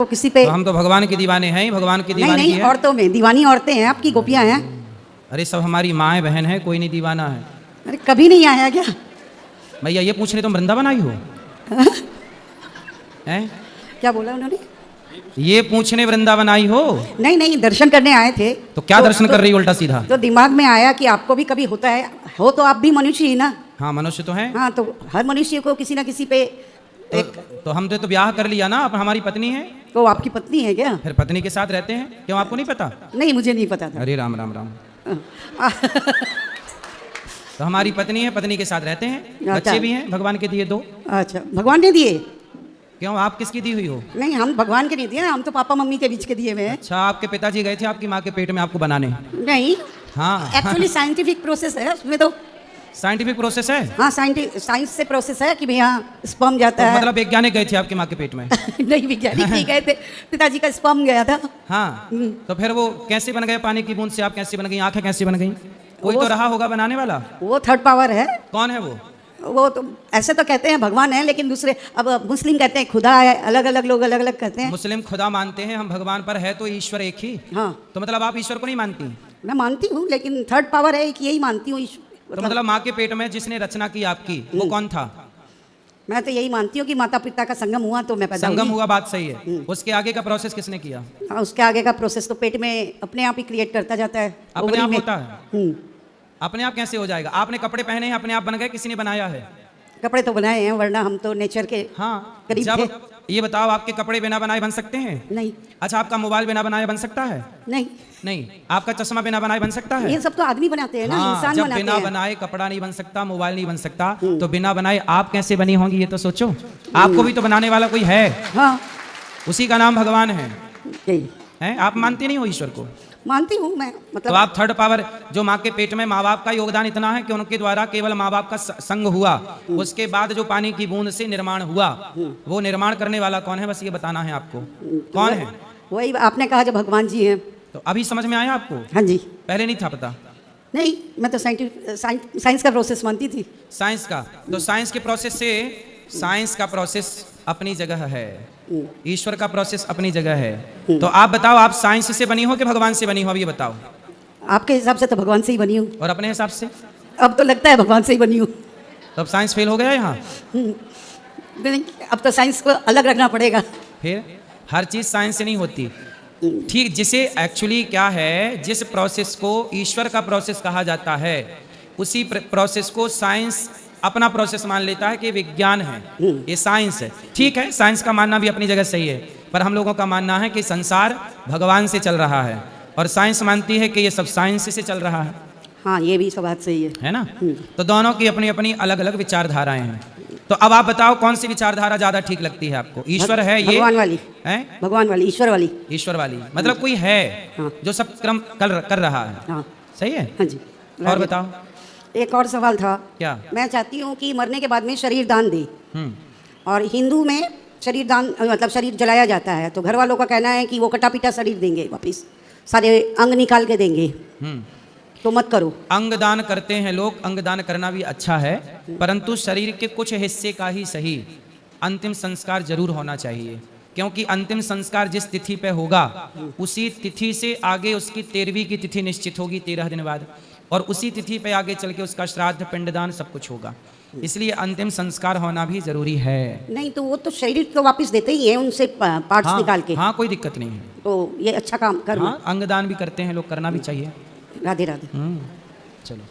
तो किसी पे तो हम तो भगवान के दीवाने हैं ही, भगवान की नहीं दीवानी नहीं, है। औरतों में दीवानी औरतें हैं, आपकी गोपियां हैं। अरे सब हमारी माएँ बहन है, कोई नहीं दीवाना है। अरे कभी नहीं आया क्या? भैया ये पूछ रहे तुम वृंदावन आई हो? हैं? क्या बोला उन्होंने? ये पूछने वृंदावन आई हो? नहीं नहीं, दर्शन करने आए थे। तो क्या दर्शन कर रही हो उल्टा सीधा? तो दिमाग में आया कि आपको भी कभी होता है, हो तो आप भी मनुष्य ही ना। हाँ मनुष्य तो है। हाँ, तो हर मनुष्य को किसी ना किसी पे तो हमने तो ब्याह कर लिया ना, अब हमारी पत्नी है। तो आपकी पत्नी है क्या? फिर पत्नी के साथ रहते हैं, क्यों आपको नहीं पता? नहीं, मुझे नहीं पता था। अरे राम राम राम। तो हमारी पत्नी है, पत्नी के साथ रहते हैं, बच्चे भी हैं भगवान के दिए 2। अच्छा, भगवान ने दिए? क्यों आप किसकी दी हुई हो? नहीं, हम भगवान के नहीं दिए ना, हम तो पापा मम्मी के बीच के दिए हुए हैं। अच्छा, आपके पिताजी गए थे आपकी माँ के पेट में आपको बनाने? नहीं, हाँ एक्चुअली साइंटिफिक प्रोसेस है उसमें तो। साइंटिफिक प्रोसेस है? हाँ, साइंस से प्रोसेस है कि भैया स्पर्म जाता तो है। मतलब वैज्ञानिक गए थे आपकी माँ के पेट में? नहीं, वैज्ञानिक नहीं गए थे, पिताजी का स्पर्म गया था। हाँ, तो फिर वो कैसे बन गए पानी की बूंद से? आप कैसे बन गई? आंखें कैसे बन गई? कोई तो रहा होगा बनाने वाला। वो थर्ड पावर है। कौन है वो तो ऐसे तो कहते हैं भगवान है, लेकिन दूसरे अब मुस्लिम कहते हैं खुदा है, अलग अलग लोग अलग अलग कहते हैं। मुस्लिम खुदा मानते हैं, हम भगवान पर है तो ईश्वर एक ही। हाँ, तो मतलब आप ईश्वर को नहीं मानती? मैं मानती हूँ, लेकिन थर्ड पावर है एक, यही मानती हूँ। तो मतलब माँ के पेट में जिसने रचना की आपकी, वो कौन था? मैं तो यही मानती हूँ कि माता पिता का संगम हुआ तो मैं पैदा संगम हुई। हुआ, बात सही है। उसके आगे का प्रोसेस किसने किया? हाँ, उसके आगे का प्रोसेस तो पेट में अपने आप ही क्रिएट करता जाता है। अपने ओवरी आप में। होता है? अपने आप कैसे हो जाएगा? आपने कपड़े पहने हैं, अपने आप बन गए? किसी ने बनाया है? कपड़े तो बनाए हैं, वरना हम तो नेचर के हाँ, करीब जब थे। ये बताओ, आपके कपड़े बिना बनाए बन सकते हैं? नहीं अच्छा, आपका मोबाइल बिना बनाए बन सकता है? नहीं, नहीं। आपका चश्मा बिना बनाए बन सकता है? ये सब तो आदमी बनाते हैं ना, हाँ, इंसान जब बनाते बिना हैं। बनाए कपड़ा नहीं बन सकता, मोबाइल नहीं बन सकता, तो बिना बनाए आप कैसे बनी होंगी? ये तो सोचो। आपको भी तो बनाने वाला कोई है। हाँ, उसी का नाम भगवान है। यही हैं? आप मानते नहीं हो ईश्वर को? मानती हूँ मैं, तो मतलब आप थर्ड पावर, जो माँ के पेट में माँ बाप का योगदान इतना है कि उनके द्वारा केवल माँ बाप का संग हुआ, उसके बाद जो पानी की बूंद से निर्माण हुआ, वो निर्माण करने वाला कौन है? बस ये बताना है आपको, कौन है? वही आपने कहा जब भगवान जी हैं। तो अभी समझ में आया आपको? हाँ जी। पहले नहीं था पता? नहीं, मैं तो साइंस का प्रोसेस मानती थी। साइंस का? तो साइंस के प्रोसेस से, साइंस का प्रोसेस अपनी जगह है, ईश्वर का प्रोसेस अपनी जगह है। तो आप बताओ, आप साइंस से बनी हो कि भगवान से बनी हो? अब ये बताओ। आपके हिसाब से तो भगवान से ही बनी हूँ। और अपने हिसाब से? अब तो लगता है भगवान से ही बनी हूँ। तो अब साइंस फेल हो गया यहाँ? नहीं, अब तो साइंस को अलग रखना पड़ेगा। फिर हर चीज़ साइंस से नहीं होती। ठीक, जिसे एक्चुअली क्या है, जिस प्रोसेस को ईश्वर का प्रोसेस कहा जाता है, उसी प्रोसेस को साइंस अपना प्रोसेस मान लेता है कि विज्ञान है, ये साइंस है। ठीक है, साइंस का मानना भी अपनी जगह सही है, पर हम लोगों का मानना है कि संसार भगवान से चल रहा है, और साइंस मानती है कि ये सब साइंस से चल रहा है। हाँ, ये भी सब बात सही है ना? तो दोनों की अपनी अपनी अलग अलग विचारधाराएं हैं। तो अब आप बताओ, कौन सी विचारधारा ज्यादा ठीक लगती है आपको? ईश्वर है ये? भगवान वाली है? भगवान वाली, ईश्वर वाली। ईश्वर वाली मतलब कोई है जो सब क्रम कर रहा है। हाँ, सही है। हाँ जी। और बताओ। एक और सवाल था। क्या? मैं चाहती हूँ कि मरने के बाद में शरीर दान दे, और हिंदू में शरीर दान मतलब शरीर जलाया जाता है, तो घर वालों का कहना है कि वो कटा पिटा शरीर देंगे, वापिस सारे अंग निकाल के देंगे, तो मत करो। अंग दान करते हैं लोग, अंग दान करना भी अच्छा है, परंतु शरीर के कुछ हिस्से का ही सही अंतिम संस्कार जरूर होना चाहिए, क्योंकि अंतिम संस्कार जिस तिथि पे होगा, उसी तिथि से आगे उसकी 13वीं की तिथि निश्चित होगी 13 दिन बाद, और उसी तिथि पे आगे चल के उसका श्राद्ध पिंडदान सब कुछ होगा, इसलिए अंतिम संस्कार होना भी जरूरी है। नहीं तो वो तो शरीर को वापस देते ही हैं, उनसे पार्ट्स निकाल के। हाँ, कोई दिक्कत नहीं है। तो ये अच्छा काम कर। हाँ, अंगदान भी करते हैं लोग, करना भी चाहिए। राधे राधे। चलो।